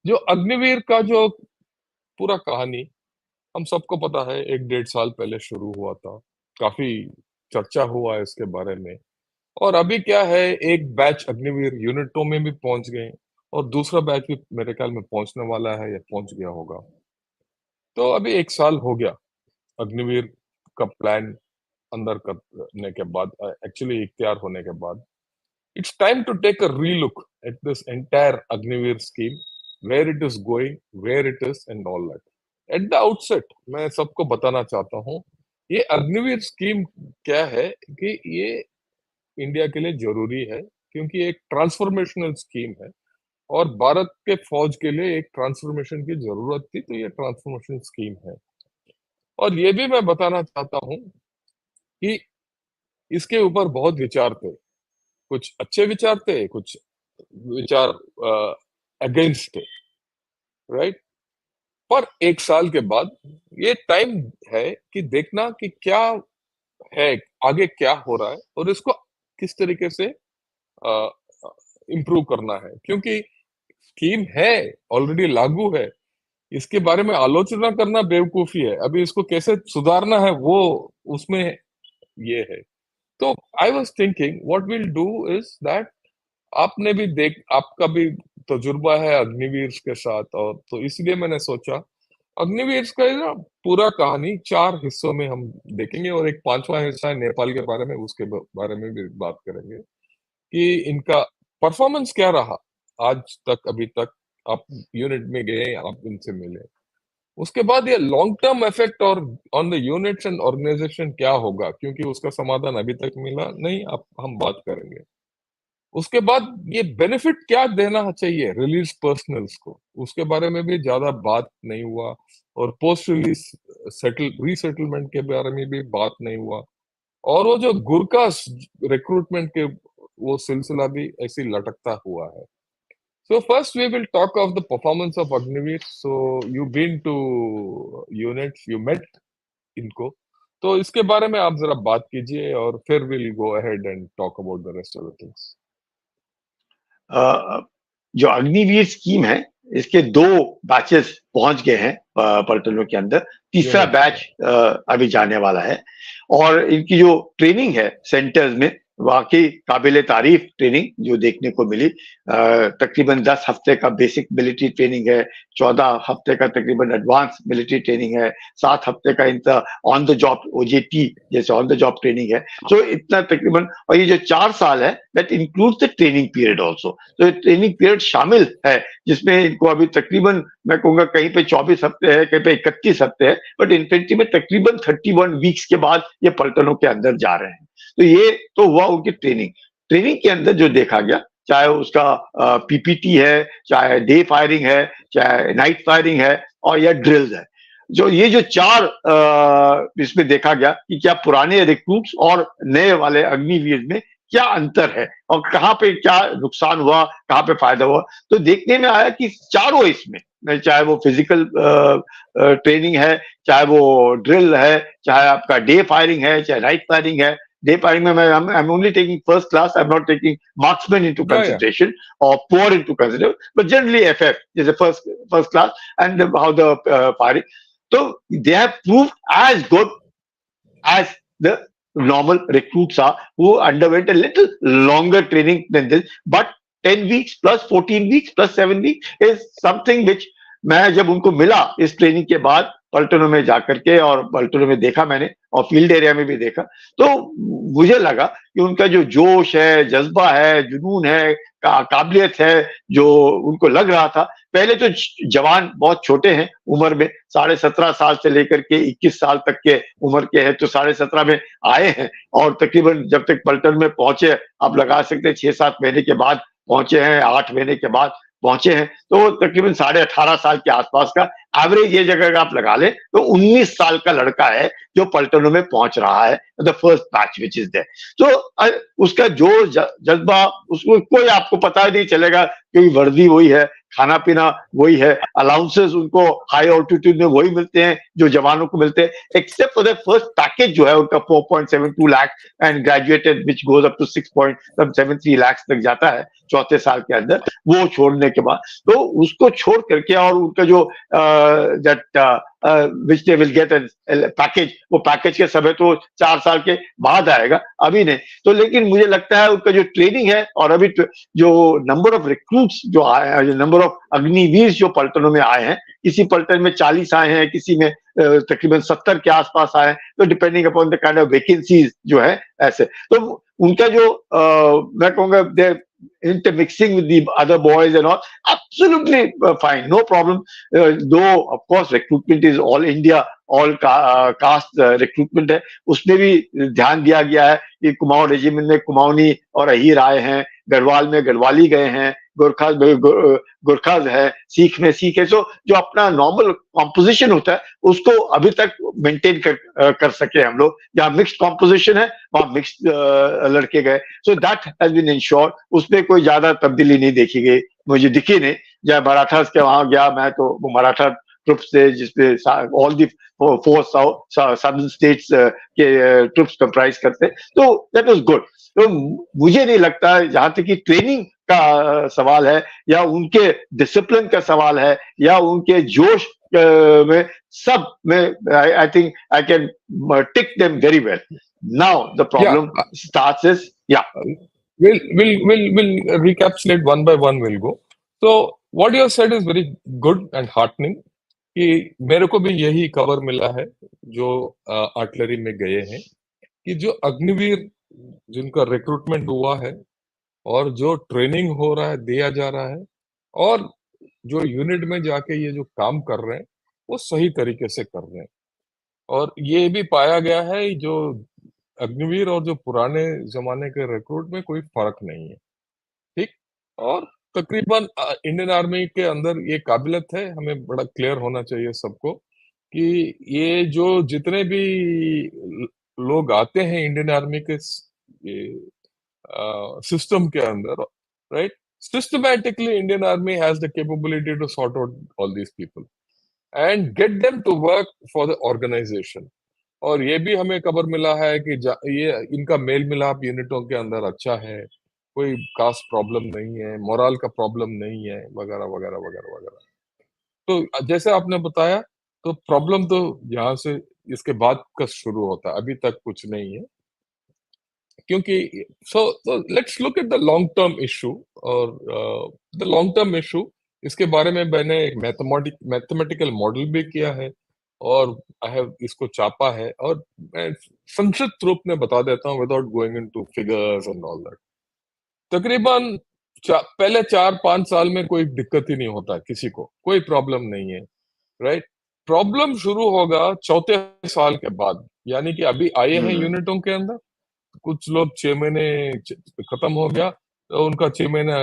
जो अग्निवीर का जो पूरा कहानी हम सबको पता है 1 डेढ़ साल पहले शुरू हुआ था। काफ़ी चर्चा हुआ है इसके बारे में और अभी क्या है एक बैच अग्निवीर यूनिटों में भी पहुँच गए और दूसरा बैच भी मेरे ख्याल में पहुँचने वाला है या पहुँच गया होगा। तो अभी 1 साल हो गया अग्निवीर का प्लान अंदर करने के बाद एक्चुअली इख्तियार होने के बाद। It's time to take a relook at this entire Agniveer scheme, where it is going, where it is and all that. At the outset, मैं सबको बताना चाहता हूँ, ये अग्निवीर स्कीम क्या है कि ये इंडिया के लिए ज़रूरी है, क्योंकि एक ट्रांसफॉर्मेशनल स्कीम है और भारत के फौज के लिए एक ट्रांसफॉर्मेशन की ज़रूरत थी, तो ये ट्रांसफॉर्मेशन स्कीम है। और ये भी मैं बताना चाहता हूँ कि इसके ऊपर बहुत विचार थे। कुछ अच्छे विचार थे, कुछ विचार अगेंस्ट थे, राइट? पर 1 साल के बाद ये टाइम है कि देखना कि क्या है, आगे क्या हो रहा है और इसको किस तरीके से अ, इम्प्रूव करना है। क्योंकि स्कीम है, ऑलरेडी लागू है, इसके बारे में आलोचना करना बेवकूफ़ी है। अभी इसको कैसे सुधारना है वो उसमें ये है। तो I was thinking what will do is that आपने भी आपका भी तजुर्बा है अग्निवीर के साथ और तो इसलिए मैंने सोचा अग्निवीर का ना पूरा कहानी 4 हिस्सों में हम देखेंगे और एक 5वां हिस्सा है नेपाल के बारे में, उसके बारे में भी बात करेंगे कि इनका परफॉर्मेंस क्या रहा आज तक, अभी तक आप यूनिट में गए, आप इनसे मिले। उसके बाद ये लॉन्ग टर्म इफेक्ट और on the units and organisation क्या होगा, क्योंकि उसका समाधान अभी तक मिला नहीं, अब हम बात करेंगे। उसके बाद ये बेनिफिट क्या देना चाहिए रिलीज पर्सनल्स को, उसके बारे में भी ज्यादा बात नहीं हुआ और पोस्ट रिलीज रीसेटलमेंट के बारे में भी बात नहीं हुआ और वो जो गुरका रिक्रूटमेंट के वो सिलसिला भी ऐसे ही लटकता हुआ है। So first we will talk of the performance of Agniveer. So you been to units, you met इनको, तो इसके बारे में आप जरा बात कीजिए और फिर we'll go ahead and talk about the rest of the things. जो अग्निवीर स्कीम है इसके 2 बैचेस पहुंच गए हैं पलटनों के अंदर, तीसरा बैच अभी जाने वाला है और इनकी जो ट्रेनिंग है सेंटर्स में वाकई काबिले तारीफ ट्रेनिंग जो देखने को मिली। तकरीबन 10 हफ्ते का बेसिक मिलिट्री ट्रेनिंग है, 14 हफ्ते का तकरीबन एडवांस मिलिट्री ट्रेनिंग है, 7 हफ्ते का इनका ऑन द जॉब ओजेटी जैसे ऑन द जॉब ट्रेनिंग है। तो इतना तकरीबन, और ये जो 4 साल है that includes the training period also. तो ट्रेनिंग पीरियड शामिल है जिसमें इनको अभी तकरीबन मैं कहूंगा कहीं पे 24 हफ्ते है, कहीं पे 31 हफ्ते है, बट इन्फेंट्री में तकरीबन 31 वीक्स के बाद ये पलटनों के अंदर जा रहे हैं। तो ये तो हुआ उनकी ट्रेनिंग। ट्रेनिंग के अंदर जो देखा गया, चाहे उसका पीपीटी है, चाहे डे फायरिंग है, चाहे नाइट फायरिंग है और या ड्रिल्स है, जो ये जो 4 इसमें देखा गया कि क्या पुराने रिक्रूट्स और नए वाले अग्निवीर में क्या अंतर है और कहाँ पे क्या नुकसान हुआ, कहाँ पे फायदा हुआ। तो देखने में आया कि चारों इसमें, चाहे वो फिजिकल ट्रेनिंग है, चाहे वो ड्रिल है, चाहे आपका डे फायरिंग है, चाहे नाइट फायरिंग है। Day firing, I'm only taking first class. I'm not taking marksman into consideration or poor into consideration, but generally FF is the first class and how the firing. So they have proved as good as the normal recruits are who underwent a little longer training than this. But 10 weeks plus 14 weeks plus 7 weeks is something which मैं जब उनको मिला इस training के बाद पलटनों में जाकर के और पलटनों में देखा मैंने और फील्ड एरिया में भी देखा, तो मुझे लगा कि उनका जो जोश है, जज्बा है, जुनून है, काबिलियत है, जो उनको लग रहा था। पहले तो जवान बहुत छोटे हैं उम्र में, 17.5 साल से लेकर के 21 साल तक के उम्र के हैं, तो 17.5 में आए हैं और तकरीबन जब तक पलटन में पहुंचे आप लगा सकते हैं 6-7 महीने के बाद पहुंचे हैं, 8 महीने के बाद पहुंचे हैं, तो तकरीबन 18.5 साल के आसपास का एवरेज एज अगर आप लगा लें तो 19 साल का लड़का है जो पलटनों में पहुंच रहा है, the first batch which is there. तो उसका जो जज्बा, उसको कोई आपको पता ही नहीं चलेगा, क्योंकि वर्दी वही है, खाना पीना वही है, अलाउंसेस उनको हाई ऑल्टीट्यूड में वही मिलते हैं जो जवानों को मिलते हैं, except for the first package जो है उनका 4.72 lakh and graduated which goes up to 6.73 lakh तक जाता है चौथे साल के अंदर। वो छोड़ने के बाद तो उसको छोड़ करके और उनका जो that which they will get package, वो पैकेज के समय तो 4 साल के बाद आएगा, अभी नहीं। तो लेकिन मुझे लगता है उनका जो ट्रेनिंग है, और अभी जो नंबर ऑफ रिक्रूट्स जो आए हैं, जो नंबर ऑफ अग्निवीर जो पलटनों में आए हैं, किसी पलटन में 40 आए हैं, किसी में तकरीबन 70 के आसपास आए, तो depending upon the kind of vacancies जो है ऐसे। तो उनका जो मैं कहूंगा intermixing with the other boys and all, absolutely fine, no problem. Though of course recruitment is all India, all caste recruitment है, उसमें भी ध्यान दिया गया है कि कुमाऊं रेजिमेंट में कुमाऊनी और अहीर आए हैं, गढ़वाल में गढ़वाली गए हैं, गुरखाज है, सीख में सीख है। सो जो अपना नॉर्मल कॉम्पोजिशन होता है उसको अभी तक मेंटेन कर सके हम लोग। जहाँ मिक्स्ड कॉम्पोजिशन है वहां मिक्स्ड लड़के गए, so that has been ensured. उसमें कोई ज्यादा तब्दीली नहीं देखी गई, मुझे दिखी नहीं। जब मराठा के वहां गया मैं, तो वो मराठा ट्रुप्स थे जिसपे ऑल दी 4 सदर्न स्टेट्स के ट्रुप्स कंप्राइज करते, तो दैट वाज गुड। तो मुझे नहीं लगता, जहां तक कि ट्रेनिंग का सवाल है या उनके डिसिप्लिन का सवाल है या उनके जोश में, सब में I think I can tick them very well. Now the Yeah, problem starts is, या we'll recapitulate one by one. We'll go. So what you have said is very good and heartening. कि मेरे को भी यही खबर मिला है जो आर्टिलरी में गए हैं, कि जो अग्निवीर जिनका रिक्रूटमेंट हुआ है और जो ट्रेनिंग हो रहा है, दिया जा रहा है, और जो यूनिट में जाके ये जो काम कर रहे हैं वो सही तरीके से कर रहे हैं। और ये भी पाया गया है जो अग्निवीर और जो पुराने जमाने के रिक्रूट में कोई फर्क नहीं है, ठीक। और तकरीबन इंडियन आर्मी के अंदर ये काबिलियत है, हमें बड़ा क्लियर होना चाहिए सबको, कि ये जो जितने भी लोग आते हैं इंडियन आर्मी के सिस्टम के अंदर, right, systematically Indian Army has the capability to sort out all these people and get them to work for the organisation. और ये भी हमें खबर मिला है कि ये इनका मेल मिलाप यूनिटों के अंदर अच्छा है, कोई कास्ट प्रॉब्लम नहीं है, मोरल का प्रॉब्लम नहीं है, वगैरह वगैरह वगैरह वगैरह। तो जैसे आपने बताया, तो प्रॉब्लम तो यहाँ से इसके बाद का शुरू होता है, अभी तक कुछ नहीं है, क्योंकि so let's look at the long term issue. और द लॉन्ग टर्म इशू, इसके बारे में मैंने एक मैथमेटिकल मॉडल भी किया है और आई हैव इसको छापा है, और मैं संक्षिप्त रूप में बता देता हूँ without going into figures and all that. तकरीबन पहले 4-5 साल में कोई दिक्कत ही नहीं होता, किसी को कोई प्रॉब्लम नहीं है, राइट। प्रॉब्लम शुरू होगा चौथे साल के बाद, यानी कि अभी आए हैं यूनिटों के अंदर, कुछ लोग 6 महीने खत्म हो गया, तो उनका 6 महीना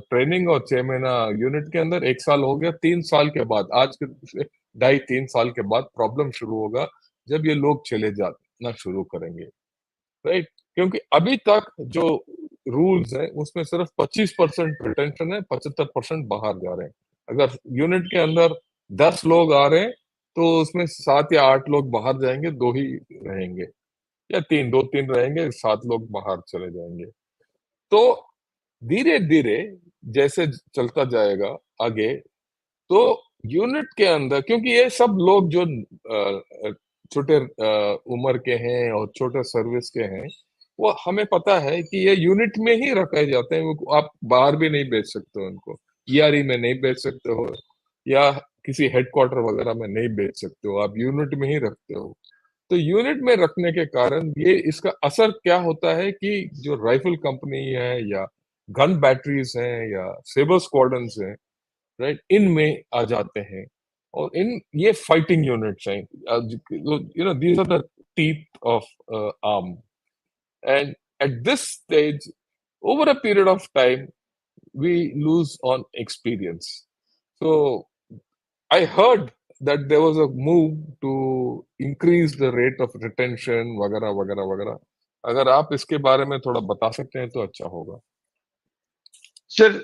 ट्रेनिंग और 6 महीना यूनिट के अंदर, 1 साल हो गया। 3 साल के बाद, आज के 2.5-3 साल के बाद प्रॉब्लम शुरू होगा, जब ये लोग चले जाना शुरू करेंगे, राइट। क्योंकि अभी तक जो रूल्स है उसमें सिर्फ 25% रिटेंशन है, 75% बाहर जा रहे हैं। अगर यूनिट के अंदर 10 लोग आ रहे हैं तो उसमें 7 या 8 लोग बाहर जाएंगे, 2 ही रहेंगे, या 2-3 रहेंगे, 7 लोग बाहर चले जाएंगे। तो धीरे धीरे जैसे चलता जाएगा आगे, तो यूनिट के अंदर, क्योंकि ये सब लोग जो छोटे उम्र के हैं और छोटे सर्विस के हैं, वो हमें पता है कि ये यूनिट में ही रखे जाते हैं। वो आप बाहर भी नहीं भेज सकते हो उनको, ईआरई में नहीं भेज सकते हो, या किसी हेडक्वार्टर वगैरह में नहीं भेज सकते हो, आप यूनिट में ही रखते हो। तो यूनिट में रखने के कारण ये इसका असर क्या होता है कि जो राइफल कंपनी है या गन बैटरीज हैं या सेबर स्क्वाड्रन्स हैं, राइट, इनमें आ जाते हैं। और इन ये फाइटिंग यूनिट्स हैं, these are the teeth of arm. And at this stage, over a period of time, we lose on experience. So I heard that there was a move to increase the rate of retention वगैरह वगैरह वगैरह. अगर आप इसके बारे में थोड़ा बता सकते हैं तो अच्छा होगा. सर,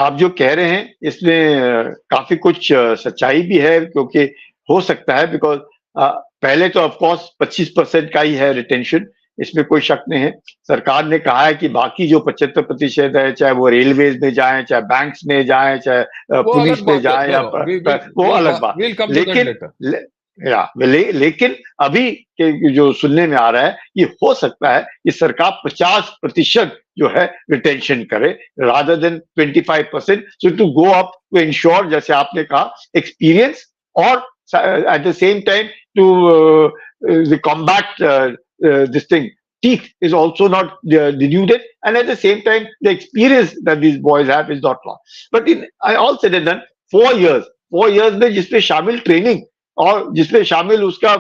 आप जो कह रहे हैं इसमें काफी कुछ सच्चाई भी है, क्योंकि हो सकता है, बिकॉज पहले तो ऑफ कोर्स 25% का ही है रिटेंशन, इसमें कोई शक नहीं है. सरकार ने कहा है कि बाकी जो 75% है, चाहे वो रेलवेज में जाए, चाहे बैंक्स में जाए, चाहे वो अलग पुलिस में बात है. जाए, नो या नो वो अलग बात. we'll come to that लेकिन later. लेकिन अभी के जो सुनने में आ रहा है, ये हो सकता है कि सरकार 50% जो है रिटेंशन करे, rather than 25%. So to go up, to ensure, जैसे आपने कहा, एक्सपीरियंस, और at the same time to combat this thing. Teeth is also not denuded, and at the same time, the experience that these boys have is not lost. But in all said and done, 4 years में जिसमें शामिल training और जिसमें शामिल उसका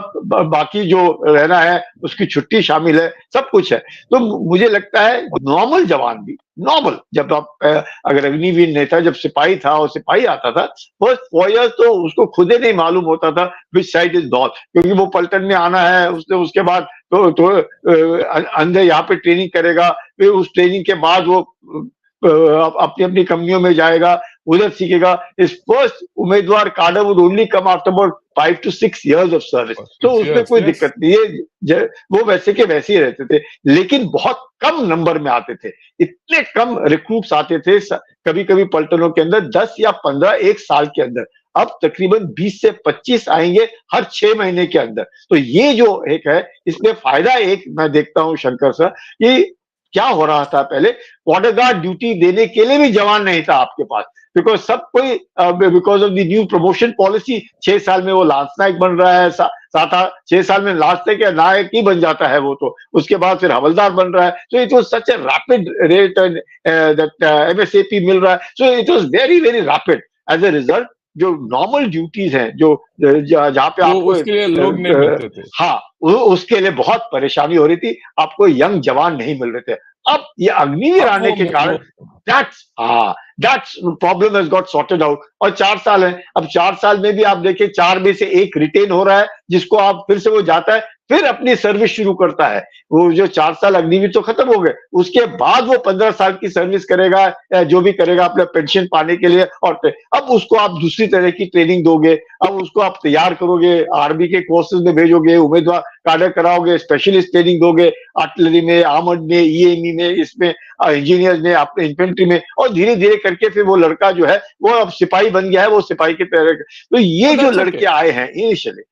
बाकी जो रहना है, उसकी छुट्टी शामिल है, सब कुछ है. तो मुझे लगता है नॉर्मल जवान भी, नॉर्मल, जब आप अगर अग्निवीर नहीं था, जब सिपाही था और सिपाही आता था, फर्स्ट 4 years तो उसको खुद ही नहीं मालूम होता था विच साइड इज नॉर्थ, क्योंकि वो पलटन में आना है, उसके बाद तो अंदर यहाँ पे ट्रेनिंग करेगा, फिर उस ट्रेनिंग के बाद वो अपनी अपनी कंपनियों में जाएगा, उधर सीखेगा. इस फर्स्ट उम्मीदवार cadre would only come after about 5 to 6 years of service. तो उसमें कोई दिक्कत नहीं है, वो वैसे के वैसे ही रहते थे, लेकिन बहुत कम नंबर में आते थे. इतने कम रिक्रूट्स आते थे कभी कभी पलटनों के अंदर, 10 या 15 एक साल के अंदर. अब तकरीबन 20 से 25 आएंगे हर 6 महीने के अंदर. तो ये जो एक है, इसमें फायदा एक मैं देखता हूं शंकर सर, कि क्या हो रहा था पहले, बॉर्डर गार्ड ड्यूटी देने के लिए भी जवान नहीं था आपके पास, बिकॉज सब कोई, because of the new promotion policy, 6 साल में वो लांस नायक बन रहा है, 6 साल में लांस नायक या नायक ही बन जाता है वो, तो उसके बाद फिर हवलदार बन रहा है. तो it was such a rapid rate that MSAP मिल रहा है. So it was very very rapid. As a result, जो नॉर्मल ड्यूटीज हैं, जो जहाँ पे वो आपको उसके लिए लोग नहीं मिलते थे. हाँ, उसके लिए बहुत परेशानी हो रही थी, आपको यंग जवान नहीं मिल रहे थे. अब ये अग्निवीर अब आने के कारण that's problem has got sorted out. और 4 साल है, अब 4 साल में भी आप देखिए, 4 में से एक रिटेन हो रहा है, जिसको आप फिर से वो जाता है, फिर अपनी सर्विस शुरू करता है. वो जो 4 साल अग्निवीर तो खत्म हो गए, उसके बाद वो 15 साल की सर्विस करेगा, या जो भी करेगा अपना पेंशन पाने के लिए. और अब उसको आप दूसरी तरह की ट्रेनिंग दोगे, अब उसको आप तैयार करोगे, आर्मी के कोर्सेज में भेजोगे, उम्मीदवार काडर कराओगे, स्पेशलिस्ट ट्रेनिंग दोगे, आर्टिलरी में, आर्मर्ड में, ईएमई में, इसमें इंजीनियर्स में, अपने इन्फेंट्री में, और धीरे धीरे करके फिर वो लड़का जो है वो अब सिपाही बन गया है, वो सिपाही की तरह. तो ये जो लड़के आए हैं initially,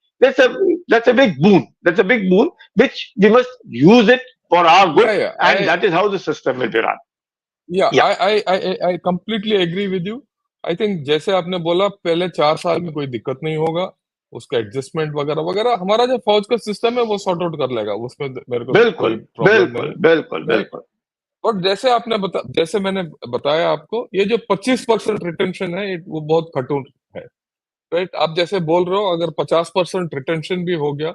that's a big boon. That's a big boon which we must use it for our good, and that is how the system will be run. I completely agree with you. I think जैसे आपने बोला, पहले 4 साल में कोई दिक्कत नहीं होगा, उसका एडजस्टमेंट वगैरह वगैरह हमारा जो फौज का सिस्टम है वो सॉर्ट आउट कर लेगा, उसमें मेरे को कोई प्रॉब्लम नहीं. बिल्कुल. और जैसे मैंने बताया आपको, ये जो 25% रिटेंशन है, वो बहुत खटून है. राइट, आप जैसे बोल रहे हो, अगर 50% रिटेंशन भी हो गया,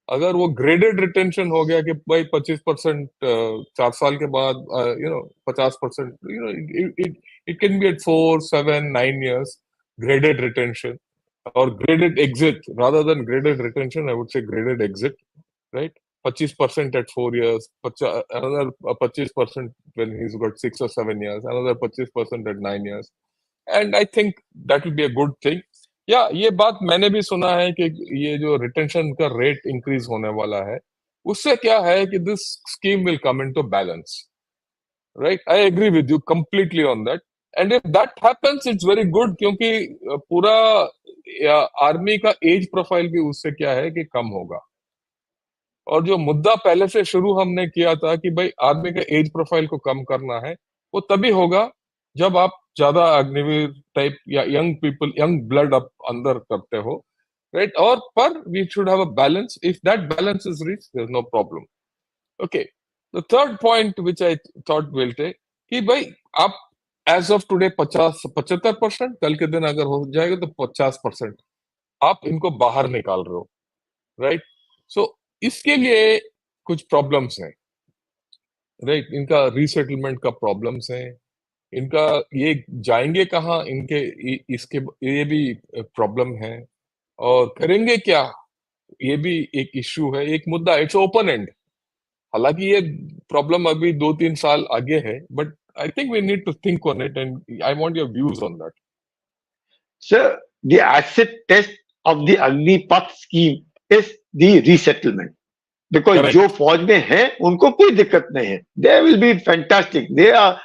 अगर वो ग्रेडेड रिटेंशन हो गया कि भाई 25% 4 साल के बाद, 50%, it can be at 4, 7, 9 years graded retention, और graded exit rather than graded retention, I would say graded exit. Right, 25% at 4 years, another 25% when he's got 6 or 7 years, another 25% at 9 years, and I think that will be a good thing. या ये बात मैंने भी सुना है कि ये जो रिटेंशन का रेट इंक्रीज होने वाला है, उससे क्या है कि this scheme will come into balance. Right, I agree with you completely on that. And if that happens, it's very good, क्योंकि पूरा आर्मी का एज प्रोफाइल भी उससे क्या है कि कम होगा. और जो मुद्दा पहले से शुरू हमने किया था कि भाई आर्मी के एज प्रोफाइल को कम करना है, वो तभी होगा जब आप ज्यादा अग्निवीर टाइप या यंग पीपल, यंग ब्लड आप अंदर करते हो. राइट, और पर we should have a balance. If that balance is reach, there is no problem. Okay, the third point which I thought will take, कि भाई आप एज ऑफ टुडे 75%, कल के दिन अगर हो जाएगा तो 50% आप इनको बाहर निकाल रहे हो. राइट, सो इसके लिए कुछ प्रॉब्लम्स हैं. राइट, इनका रीसेटलमेंट का प्रॉब्लम्स हैं, इनका ये जाएंगे कहाँ, इनके इसके ये भी प्रॉब्लम है, और करेंगे क्या, ये भी एक इश्यू है, एक मुद्दा। It's open end. हालांकि ये प्रॉब्लम अभी 2-3 साल आगे है, but I think we need to think on it, and I want your views on that. Sir, the asset test of the Agnipath scheme is the resettlement. Because जो correct. फौज में है उनको कोई दिक्कत नहीं है, they will be fantastic, they are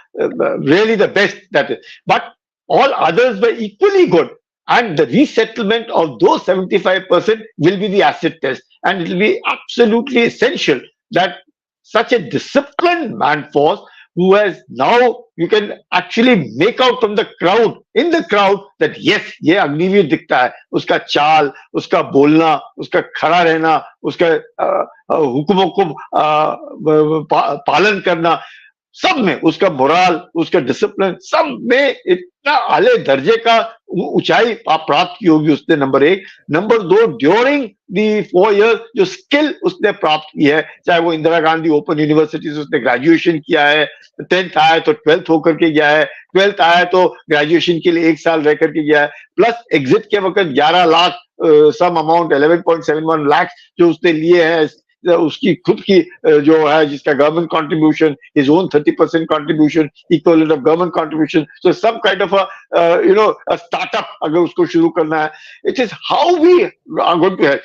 really the best that is, but all others were equally good, and the resettlement of those 75% will be the asset test, and it will be absolutely essential that such a disciplined man force who has now, you can actually make out from the crowd, in the crowd, that yes, ये अग्निवीर दिखता है, उसका चाल, उसका बोलना, उसका खड़ा रहना, उसका हुक्मों को पालन करना, सब में उसका मोरल, उसका डिसिप्लिन, सब में इतना आले दर्जे का ऊंचाई प्राप्त की होगी उसने, नंबर एक। नंबर दो, ड्यूरिंग दी 4 ईयर जो स्किल उसने प्राप्त की है, चाहे वो इंदिरा गांधी ओपन यूनिवर्सिटी से उसने ग्रेजुएशन किया है, 10th आया तो 12th होकर के गया है, 12th आया तो ग्रेजुएशन के लिए 1 साल रह करके गया है, प्लस एग्जिट के वक्त 11 लाख सम अमाउंट 11.71 लाख जो उसने लिए हैं, उसकी खुद की जो है, जिसका government contribution, his own 30% contribution, equivalent of government contribution, so some kind of a startup अगर उसको शुरू करना है, it is how we are going to help.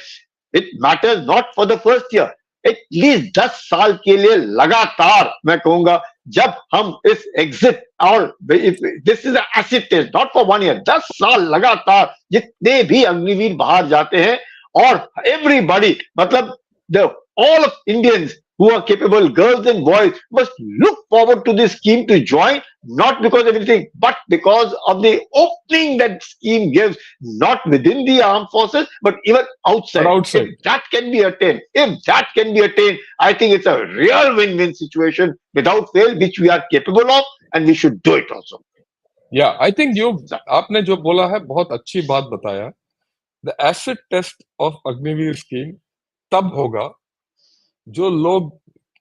It matters not for the first year, at least 10 साल के लिए लगातार, मैं कहूंगा, जब हम इस एग्जिट, और this is acid test not for 1 year, 10 साल लगातार जितने भी अग्निवीर बाहर जाते हैं, और एवरीबॉडी, मतलब the all of Indians who are capable, girls and boys, must look forward to this scheme to join, not because of anything, but because of the opening that scheme gives, not within the armed forces, but even outside. और outside. If that can be attained, I think it's a real win-win situation without fail, which we are capable of, and we should do it also. Yeah, I think आपने जो बोला है बहुत अच्छी बात बताया। The asset test of Agniveer scheme तब होगा जो लोग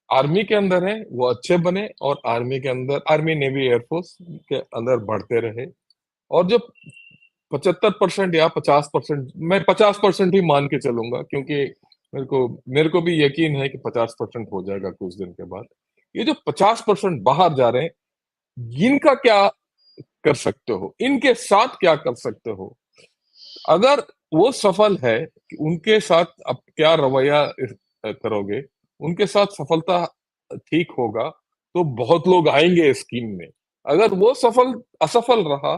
आर्मी के अंदर हैं वो अच्छे बने, और आर्मी के अंदर, आर्मी, नेवी, एयरफोर्स के अंदर बढ़ते रहे, और जो 75% या 50%, मैं 50% ही मान के चलूंगा, क्योंकि मेरे को भी यकीन है कि 50% हो जाएगा कुछ दिन के बाद। ये जो 50% बाहर जा रहे हैं, इनका क्या कर सकते हो, इनके साथ क्या कर सकते हो? अगर वो सफल है, उनके साथ अब क्या रवैया करोगे, उनके साथ सफलता ठीक होगा तो बहुत लोग आएंगे स्कीम में। अगर वो असफल रहा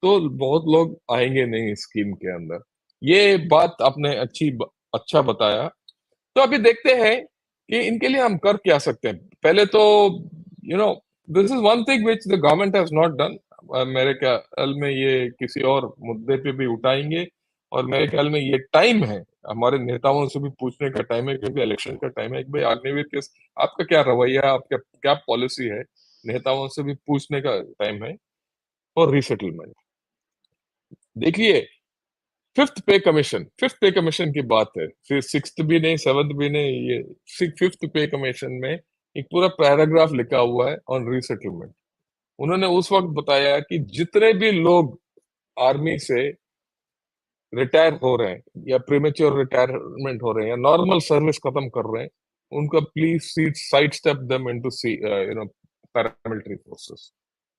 तो बहुत लोग आएंगे नहीं स्कीम के अंदर। ये बात आपने अच्छा बताया। तो अभी देखते हैं कि इनके लिए हम कर क्या सकते हैं। पहले तो this is one thing which the government has not done. मेरे ख्याल में ये किसी और मुद्दे पे भी उठाएंगे, और मेरे ख्याल में ये टाइम है, हमारे नेताओं से भी पूछने का टाइम है, क्योंकि इलेक्शन का टाइम है कि भाई अग्निवीर के आपका क्या रवैया, आपका क्या पॉलिसी है, नेताओं से भी पूछने का टाइम है। और रिसेटलमेंट देखिए, फिफ्थ पे कमीशन की बात है, फिर 6th भी नहीं, 7th भी नहीं, ये 5th पे कमीशन में एक पूरा पैराग्राफ लिखा हुआ है ऑन रिसेटलमेंट। उन्होंने उस वक्त बताया कि जितने भी लोग आर्मी से रिटायर हो रहे हैं, या प्रीमेच्योर रिटायरमेंट हो रहे हैं, या नॉर्मल सर्विस खत्म कर रहे हैं, उनका please side step them into paramilitary forces.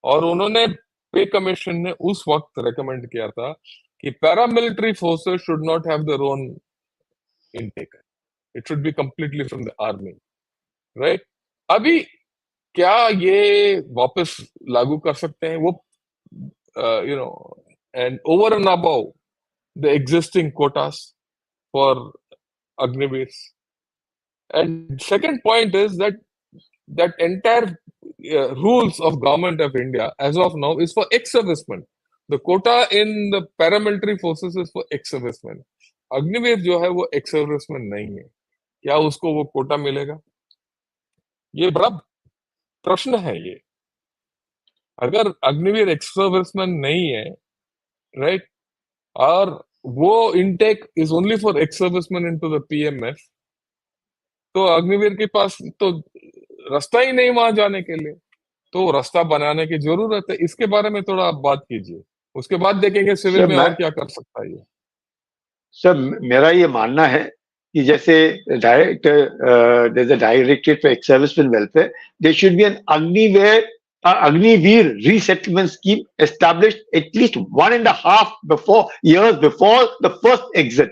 और उन्होंने, पे कमीशन ने उस वक्त रेकमेंड किया था कि paramilitary forces should not have their own intake, it should be completely from the army, right? अभी क्या ये वापस लागू कर सकते हैं वो, and over and above the existing quotas for Agniveers? And second point is that entire rules of government of India as of now is for ex-servicemen. The quota in the paramilitary forces is for ex-servicemen. Agniveer जो है वो ex-servicemen नहीं है, क्या उसको वो कोटा मिलेगा? ये बड़ा प्रश्न है ये। अगर अग्निवीर ex-servicemen नहीं है, राइट, और वो intake is only for ex serviceman into the PMF, तो अग्निवीर के पास तो रास्ता ही नहीं वहां जाने के लिए। तो रास्ता बनाने की जरूरत है। इसके बारे में थोड़ा आप बात कीजिए, उसके बाद देखेंगे सिविल सर में मैं और क्या कर सकता है ये। सर मेरा ये मानना है कि जैसे direct directorate for ex serviceman welfare, there should be an Agniveer resettlement scheme established at least 1.5 before years before the first exit.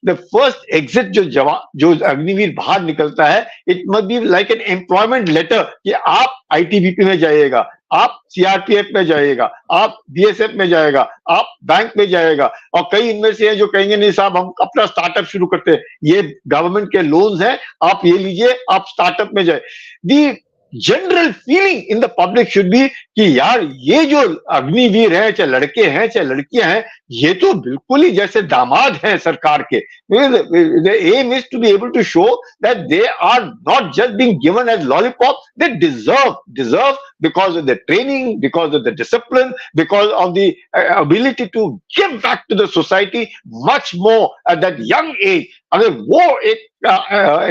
The first exit जो अग्निवीर बाहर निकलता है, it must be like an employment letter कि आप आईटीबीपी में जाइएगा, आप CRPF में जाइएगा, आप बीएसएफ में जाएगा, आप बैंक में जाएगा। और कई इनमें से हैं जो कहेंगे नहीं साहब हम अपना स्टार्टअप शुरू करते हैं, ये गवर्नमेंट के लोन्स हैं, आप ये लीजिए, आप स्टार्टअप में जाए। The general feeling in the public should be कि यार ये जो अग्निवीर हैं, चाहे लड़के हैं चाहे लड़कियां हैं, ये तो बिल्कुल ही जैसे दामाद हैं सरकार के। The aim is to be able to show that they are not just being given as lollipop, they deserve because of the training, because of the discipline, because of the ability to give back to the society much more at that young age. अगर वो एक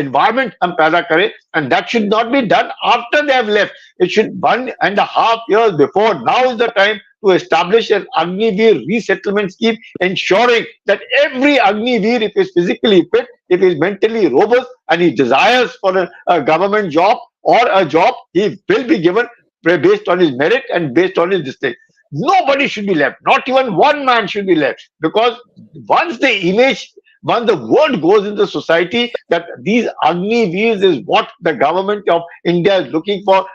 environment हम पैदा करें, and that should not be done after they have left. It should 1.5 years before. Now is the time to establish an Agniveer resettlement scheme, ensuring that every Agniveer, if he is physically fit, if he is mentally robust, and he desires for a government job or a job, he will be given based on his merit and based on his district. Nobody should be left. Not even one man should be left. Because once the word goes in the society that these Agniveers is what the government of India is looking for,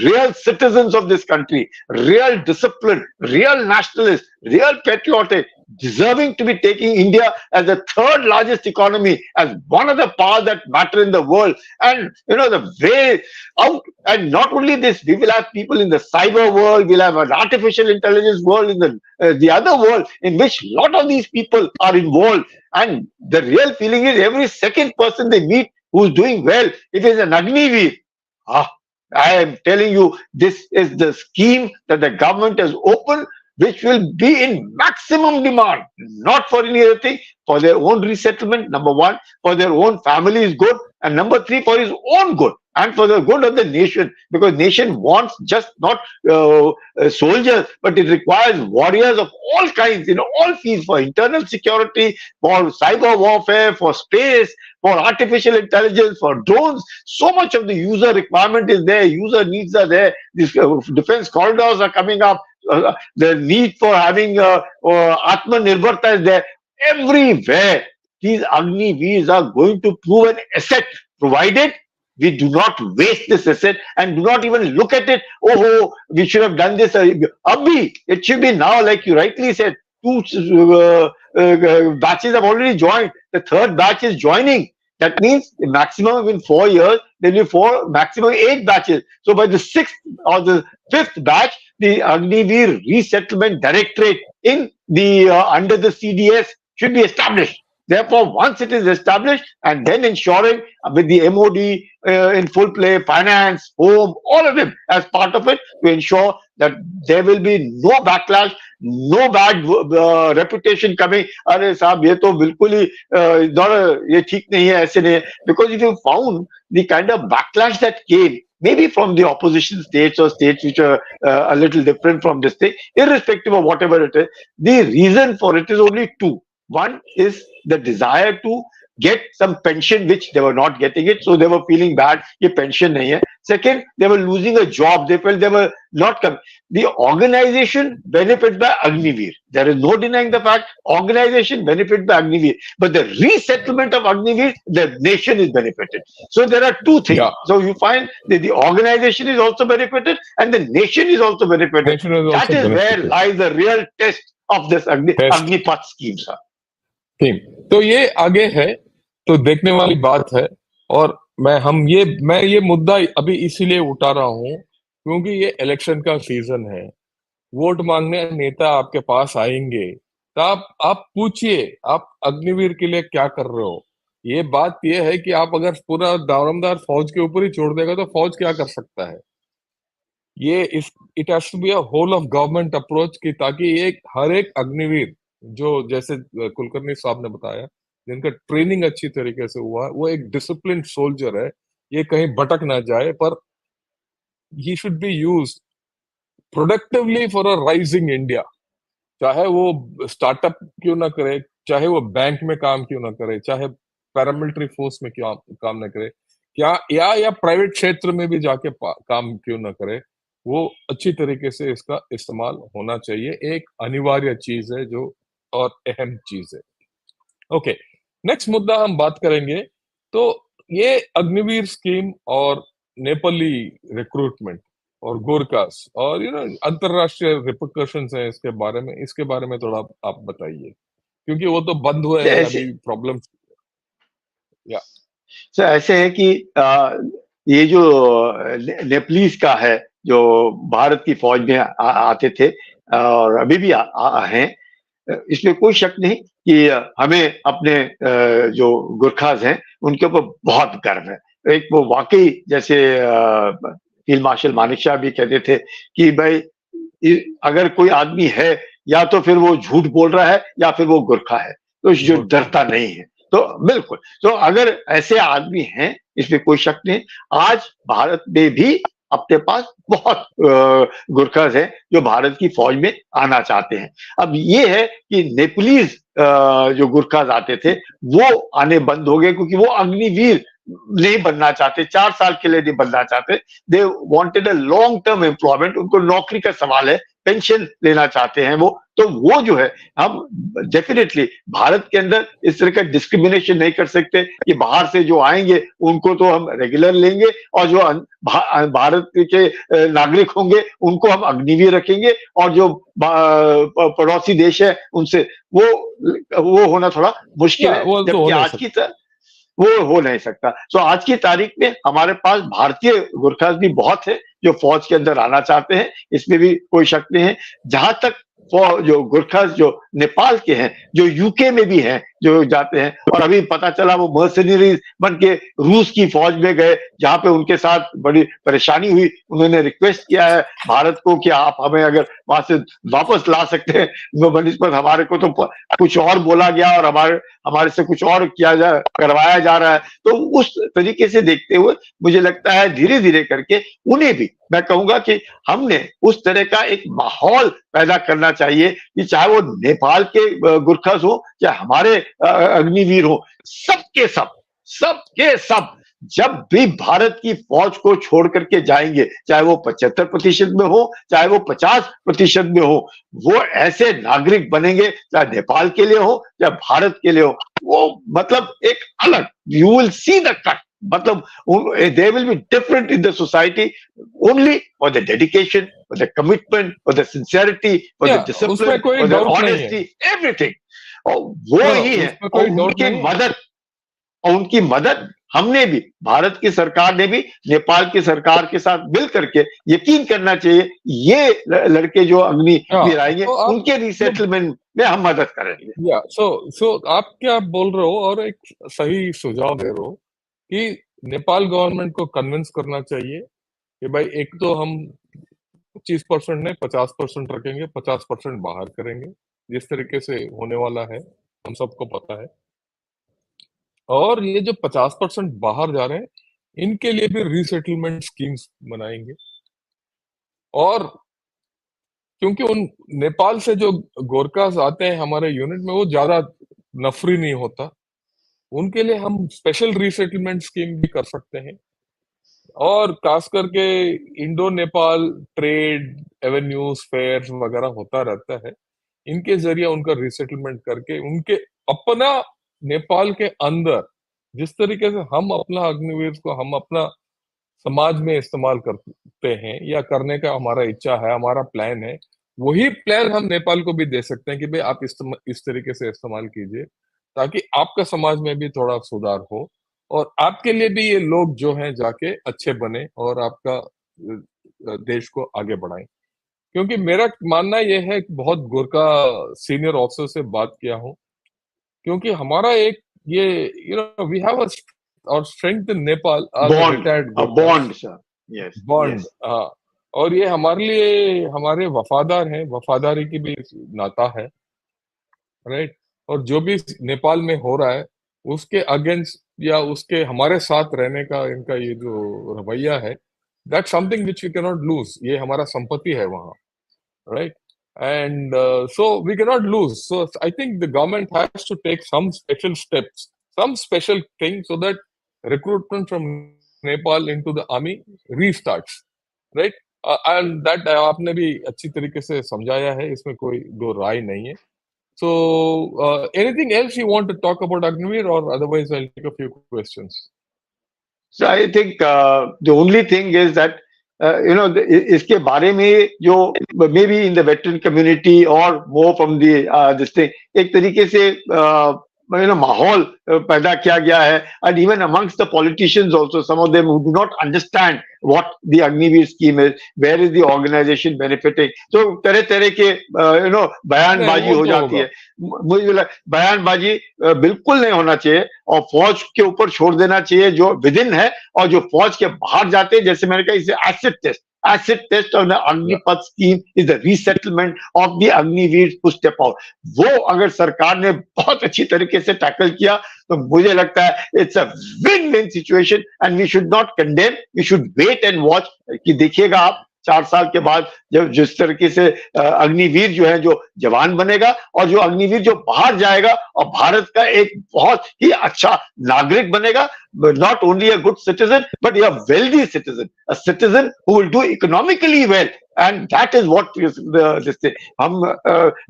real citizens of this country, real discipline, real nationalists, real patriotic, deserving to be taking India as the third largest economy, as one of the powers that matter in the world. And the way out, and not only this, we will have people in the cyber world, we'll have an artificial intelligence world, in the other world, in which a lot of these people are involved. And the real feeling is every second person they meet who's doing well, it is an Agniveer. I am telling you, this is the scheme that the government has opened, which will be in maximum demand, not for any other thing, for their own resettlement, number one, for their own family's good, and number three, for his own good, and for the good of the nation, because nation wants just not soldiers, but it requires warriors of all kinds, in all fields, for internal security, for cyber warfare, for space, for artificial intelligence, for drones. So much of the user requirement is there, user needs are there, these defense corridors are coming up, the need for having Atmanirbharta is there. Everywhere, these Agniveers are going to prove an asset, provided we do not waste this asset and do not even look at it. Oh, we should have done this. Abhi, it should be now, like you rightly said. Two batches have already joined. The third batch is joining. That means the maximum in 4 years, then you maximum 8 batches. So by the 6th or the 5th batch, the Agniveer Resettlement Directorate in the under the CDS should be established. Therefore, once it is established, and then ensuring with the MOD in full play, finance, home, all of them as part of it, to ensure that there will be no backlash, no bad reputation coming. अरे साहब ये तो बिल्कुल ही ये ठीक नहीं है, ऐसे नहीं है. Because if you found the kind of backlash that came, maybe from the opposition states or states which are a little different from this thing, irrespective of whatever it is, the reason for it is only two. One is the desire to get some pension, which they were not getting it, so they were feeling bad. Ye pension nahi hai. Second, they were losing a job. They felt they were not coming. The organization benefits by Agniveer. There is no denying the fact. Organization benefits by Agniveer, but the resettlement of Agniveer, the nation is benefited. So there are two things. Yeah. So you find that the organization is also benefited and the nation is also benefited. That is where lies the real test of this Agnipath scheme, sir. तो ये आगे है, तो देखने वाली बात है. और मैं ये मुद्दा अभी इसीलिए उठा रहा हूं क्योंकि ये इलेक्शन का सीजन है. वोट मांगने नेता आपके पास आएंगे, तो आप पूछिए आप अग्निवीर के लिए क्या कर रहे हो. ये बात ये है कि आप अगर पूरा दारोमदार फौज के ऊपर ही छोड़ देगा तो फौज क्या कर सकता है. It has to be a whole of government approach की, ताकि हर एक अग्निवीर जो जैसे कुलकर्णी साहब ने बताया, जिनका ट्रेनिंग अच्छी तरीके से हुआ, वो एक डिसिप्लिन्ड सोल्जर है, ये कहीं भटक ना जाए, पर he should be used productively for a rising India, चाहे वो स्टार्टअप क्यों ना करे, चाहे वो बैंक में काम क्यों ना करे, चाहे पैरामिलिट्री फोर्स में क्यों काम ना करे, क्या या प्राइवेट क्षेत्र में भी जाके काम क्यों ना करे, वो अच्छी तरीके से इसका इस्तेमाल होना चाहिए। एक अनिवार्य चीज है जो, और अहम चीज है। ओके, नेक्स्ट मुद्दा हम बात करेंगे। तो ये अग्निवीर स्कीम और नेपाली रिक्रूटमेंट और गोरखास और अंतरराष्ट्रीय रिpercussions है इसके बारे में थोड़ा आप बताइए, क्योंकि वो तो बंद हुए हैं ऐसे अभी प्रॉब्लम। या सर ऐसे है कि ये जो नेपलीज का है, जो भारत की फौज में आते थे और अभी भी हैं, इसमें कोई शक नहीं कि हमें अपने जो गुरखाज हैं उनके ऊपर बहुत गर्व है। एक वो वाकई जैसे फील्ड मार्शल मानेकशॉ भी कहते थे कि भाई अगर कोई आदमी है, या तो फिर वो झूठ बोल रहा है या फिर वो गुरखा है, तो जो डरता नहीं है। तो बिल्कुल, तो अगर ऐसे आदमी हैं, इसमें कोई शक नहीं। आज भारत में भी अपने पास बहुत गुरखाज हैं जो भारत की फौज में आना चाहते हैं। अब ये है कि नेपालीज जो गुरखाज आते थे वो आने बंद हो गए, क्योंकि वो अग्निवीर नहीं बनना चाहते, 4 साल के लिए नहीं बनना चाहते। They wanted a long term employment, उनको नौकरी का सवाल है, पेंशन लेना चाहते हैं वो। तो वो जो है, हम डेफिनेटली भारत के अंदर इस तरह का डिस्क्रिमिनेशन नहीं कर सकते कि बाहर से जो आएंगे उनको तो हम रेगुलर लेंगे, और जो भारत के नागरिक होंगे उनको हम अग्निवीर रखेंगे, और जो पड़ोसी देश है उनसे वो होना थोड़ा मुश्किल है। वो तो जबकि आज की वो हो नहीं सकता। तो आज की तारीख में हमारे पास भारतीय गुरखाज भी बहुत है जो फौज के अंदर आना चाहते हैं, इसमें भी कोई शक नहीं है। जहां तक जो गुरखाज जो नेपाल के हैं, जो यूके में भी हैं, जो जाते हैं, और अभी पता चला वो मर्सनरीज बन के रूस की फौज में गए, जहां पे उनके साथ बड़ी परेशानी हुई। उन्होंने रिक्वेस्ट किया है भारत को कि आप हमें अगर वहां से वापस ला सकते हैं, बनस्पत हमारे को तो कुछ और बोला गया और हमारे से कुछ और करवाया जा रहा है। तो उस तरीके से देखते हुए मुझे लगता है धीरे धीरे करके उन्हें भी, मैं कहूंगा कि हमने उस तरह का एक माहौल पैदा करना चाहिए कि चाहे वो नेपाल के गुरखाज हो, चाहे हमारे अग्निवीर हो, सबके सब जब भी भारत की फौज को छोड़ करके जाएंगे, चाहे वो 75% में हो, चाहे वो 50% में हो, वो ऐसे नागरिक बनेंगे, चाहे नेपाल के लिए हो, चाहे भारत के लिए हो। वो मतलब एक अलग, you will see the cut, मतलब they will be different in the society only for the dedication, for the commitment, for the sincerity, for the discipline, for the honesty, everything. और वो ही है, और उनकी मदद हमने भी, भारत की सरकार ने भी नेपाल की सरकार के साथ मिल करके यकीन करना चाहिए, ये लड़के जो अग्निवीर आएंगे उनके रिसेटलमेंट में हम मदद करेंगे। सो आप क्या बोल रहे हो, और एक सही सुझाव दे रहे हो कि नेपाल गवर्नमेंट को कन्विंस करना चाहिए कि भाई एक तो हम 25% नहीं 50% रखेंगे, 50% बाहर करेंगे, जिस तरीके से होने वाला है हम सबको पता है। और ये जो 50% बाहर जा रहे हैं, इनके लिए भी रीसेटलमेंट स्कीम्स बनाएंगे। और क्योंकि उन नेपाल से जो गोरखास आते हैं हमारे यूनिट में, वो ज्यादा नफरी नहीं होता, उनके लिए हम स्पेशल रीसेटलमेंट स्कीम भी कर सकते हैं। और खास करके Indo Nepal trade avenues fairs वगैरह होता रहता है, इनके जरिए उनका रीसेटलमेंट करके उनके अपना नेपाल के अंदर जिस तरीके से हम अपना अग्निवीर को हम अपना समाज में इस्तेमाल करते हैं या करने का हमारा इच्छा है, हमारा प्लान है, वही प्लान हम नेपाल को भी दे सकते हैं कि भाई आप इस तरीके से इस्तेमाल कीजिए, ताकि आपका समाज में भी थोड़ा सुधार हो और आपके लिए भी ये लोग जो हैं जाके अच्छे बने और आपका देश को आगे बढ़ाएं। क्योंकि मेरा मानना ये है कि बहुत गोरखा सीनियर ऑफिसर से बात किया हूँ, क्योंकि हमारा एक ये वी हैव और strength in Nepal retired bond sir, yes bond, हाँ। और ये हमारे लिए हमारे वफादार हैं, वफादारी की भी नाता है, राइट। और जो भी नेपाल में हो रहा है उसके अगेंस्ट या उसके हमारे साथ रहने का इनका ये जो रवैया है, that something which we can not lose, ये हमारा संपत्ति है वहां। right? And so we cannot lose. So I think the government has to take some special steps, some special thing, so that recruitment from Nepal into the army restarts, right? And that आपने भी अच्छी तरीके से समझाया है, इसमें कोई दो राय नहीं है. So anything else you want to talk about Agnivir, or otherwise I'll take a few questions. So I think the only thing is that इसके बारे में जो maybe in the veteran community or more from the this thing एक तरीके से माहौल पैदा किया गया है, and even amongst the politicians also, some of them who do not understand what the Agniveer scheme is, where is the organization benefiting, so तरह तरह के बयानबाजी हो जाती है. मुझे बयानबाजी बिल्कुल नहीं होना चाहिए और फौज के ऊपर छोड़ देना चाहिए जो विद इन है, और जो फौज के बाहर जाते हैं, जैसे मैंने कहा, इसे acid test on the Agnipath scheme is the resettlement of the Agniveers who step out. वो अगर सरकार ने बहुत अच्छी तरीके से टैकल किया तो मुझे लगता है it's a win win situation, and we should not condemn, we should wait and watch कि देखिएगा आप 4 साल के बाद जब जिस तरीके से अग्निवीर जो है जो जवान बनेगा, और जो अग्निवीर जो बाहर जाएगा और भारत का एक बहुत ही अच्छा नागरिक बनेगा, not only a good citizen but a wealthy citizen, a citizen who will do economically well, and that is what is this thing.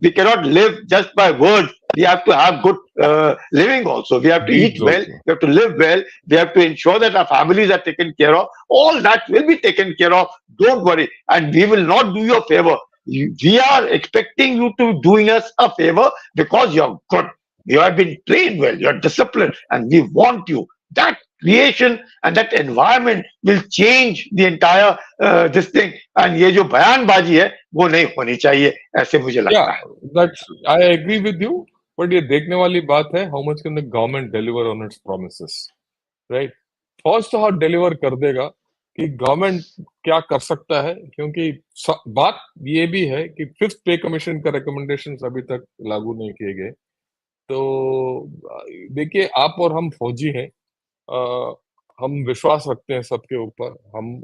We cannot live just by words. We have to have good living also. We have to eat well, we have to live well, we have to ensure that our families are taken care of. All that will be taken care of, don't worry, and we will not do you a favor. We are expecting you to doing us a favor because you're good, you have been trained well, you're disciplined, and we want you. That creation and that environment will change the entire this thing. And ये जो बयानबाजी है वो नहीं होनी चाहिए, ऐसे मुझे लगता है. That's, I agree with you, but ये देखने वाली बात है how much can the government deliver on its promises, right? फौज तो हाथ डिलीवर कर देगा कि गवर्नमेंट क्या कर सकता है, क्योंकि बात ये भी है कि 5th पे कमीशन का रिकमेंडेशंस अभी तक लागू नहीं किए गए. तो देखिए, आप और हम फौजी हैं, हम विश्वास रखते हैं सबके ऊपर,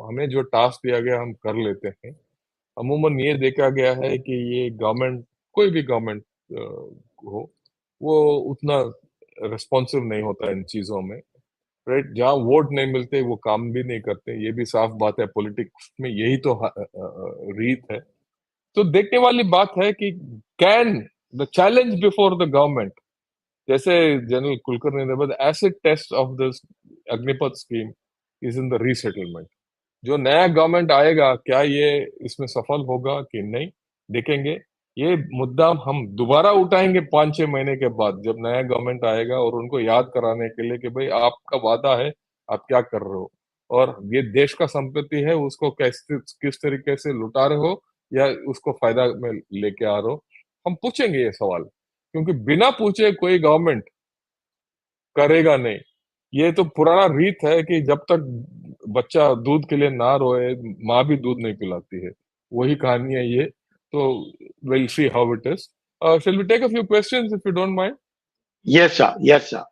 हमें जो टास्क दिया गया हम कर लेते हैं. अमूमन ये देखा गया है कि ये गवर्नमेंट, कोई भी गवर्नमेंट हो, वो उतना रिस्पॉन्सिव नहीं होता इन चीजों में, राइट? जहाँ वोट नहीं मिलते वो काम भी नहीं करते, ये भी साफ बात है. पॉलिटिक्स में यही तो रीत है. तो देखने वाली बात है कि can the challenge before the government, जैसे जनरल कुलकर्णी ने बताया, acid test of this Agnipath scheme is in the resettlement. जो नया गवर्नमेंट आएगा, क्या ये इसमें सफल होगा कि नहीं, देखेंगे. ये मुद्दा हम दोबारा उठाएंगे 5-6 महीने के बाद, जब नया गवर्नमेंट आएगा, और उनको याद कराने के लिए कि भाई आपका वादा है, आप क्या कर रहे हो, और ये देश का संपत्ति है, उसको किस तरीके से लुटा रहे हो या उसको फायदा में लेके आ रहे हो. हम पूछेंगे ये सवाल, क्योंकि बिना पूछे कोई गवर्नमेंट करेगा नहीं. ये तो पुराना रीत है कि जब तक बच्चा दूध के लिए ना रोए, माँ भी दूध नहीं पिलाती है. वही कहानी है ये. तो we'll see how it is. Shall we take a few questions if you don't mind? Yes, sir. Yes, sir.